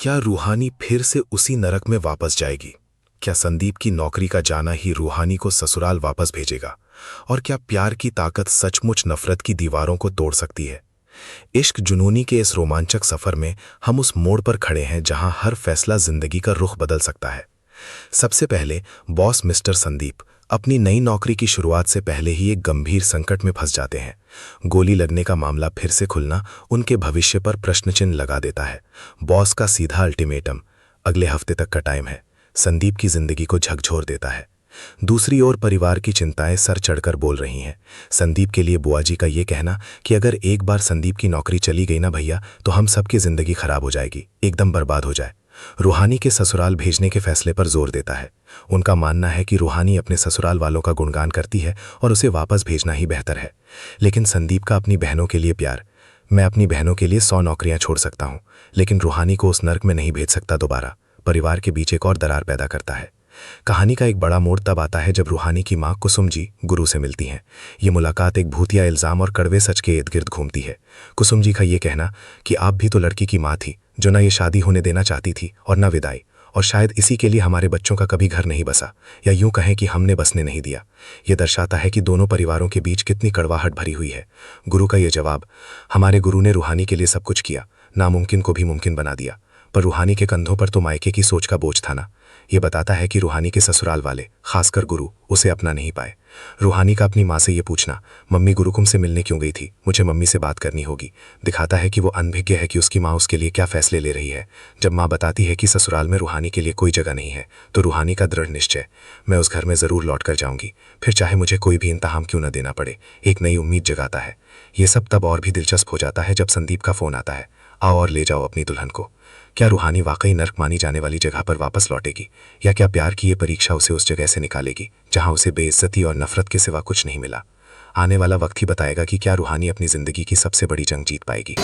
क्या रूहानी फिर से उसी नरक में वापस जाएगी? क्या संदीप की नौकरी का जाना ही रूहानी को ससुराल वापस भेजेगा? और क्या प्यार की ताकत सचमुच नफरत की दीवारों को तोड़ सकती है? इश्क जुनूनी के इस रोमांचक सफर में हम उस मोड़ पर खड़े हैं जहां हर फैसला जिंदगी का रुख बदल सकता है। सबसे पहले बॉस मिस्टर संदीप अपनी नई नौकरी की शुरुआत से पहले ही एक गंभीर संकट में फंस जाते हैं। गोली लगने का मामला फिर से खुलना उनके भविष्य पर प्रश्नचिन्ह लगा देता है। बॉस का सीधा अल्टीमेटम, अगले हफ्ते तक का टाइम है, संदीप की जिंदगी को झकझोर देता है। दूसरी ओर परिवार की चिंताएं सर चढ़कर बोल रही हैं। संदीप के लिए बुआ जी का ये कहना कि अगर एक बार संदीप की नौकरी चली गई ना भैया, तो हम सबकी जिंदगी खराब हो जाएगी, एकदम बर्बाद हो जाए, रूहानी के ससुराल भेजने के फैसले पर जोर देता है। उनका मानना है कि रूहानी अपने ससुराल वालों का गुणगान करती है और उसे वापस भेजना ही बेहतर है। लेकिन संदीप का अपनी बहनों के लिए प्यार, मैं अपनी बहनों के लिए 100 नौकरियां छोड़ सकता हूं, लेकिन रूहानी को उस नर्क में नहीं भेज सकता दोबारा, परिवार के बीच एक और दरार पैदा करता है। कहानी का एक बड़ा मोड़ तब आता है जब रूहानी की मां कुसुम जी गुरु से मिलती हैं। ये मुलाकात एक भूतिया इल्जाम और कड़वे सच के इर्द गिर्द घूमती है। कुसुम जी का ये कहना कि आप भी तो लड़की की मां थी जो ना ये शादी होने देना चाहती थी और ना विदाई, और शायद इसी के लिए हमारे बच्चों का कभी घर नहीं बसा, या यूं कहें कि हमने बसने नहीं दिया। ये दर्शाता है कि दोनों परिवारों के बीच कितनी कड़वाहट भरी हुई है। गुरु का ये जवाब, हमारे गुरु ने रूहानी के लिए सब कुछ किया, नामुमकिन को भी मुमकिन बना दिया, पर रूहानी के कंधों पर तो मायके की सोच का बोझ था ना। ये बताता है कि रूहानी के ससुराल वाले, खासकर गुरु, उसे अपना नहीं पाए। रूहानी का अपनी माँ से ये पूछना, मम्मी गुरुकुम से मिलने क्यों गई थी, मुझे मम्मी से बात करनी होगी, दिखाता है कि वो अनभिज्ञ है कि उसकी माँ उसके लिए क्या फैसले ले रही है। जब माँ बताती है कि ससुराल में रूहानी के लिए कोई जगह नहीं है, तो रूहानी का दृढ़ निश्चय, मैं उस घर में जरूर लौट कर जाऊंगी, फिर चाहे मुझे कोई भी इंतहाम क्यों न देना पड़े, एक नई उम्मीद जगाता है। ये सब तब और भी दिलचस्प हो जाता है जब संदीप का फोन आता है, आओ और ले जाओ अपनी दुल्हन को। क्या रूहानी वाकई नर्क मानी जाने वाली जगह पर वापस लौटेगी, या क्या प्यार की ये परीक्षा उसे उस जगह से निकालेगी जहां उसे बेइज्जती और नफरत के सिवा कुछ नहीं मिला? आने वाला वक्त ही बताएगा कि क्या रूहानी अपनी जिंदगी की सबसे बड़ी जंग जीत पाएगी।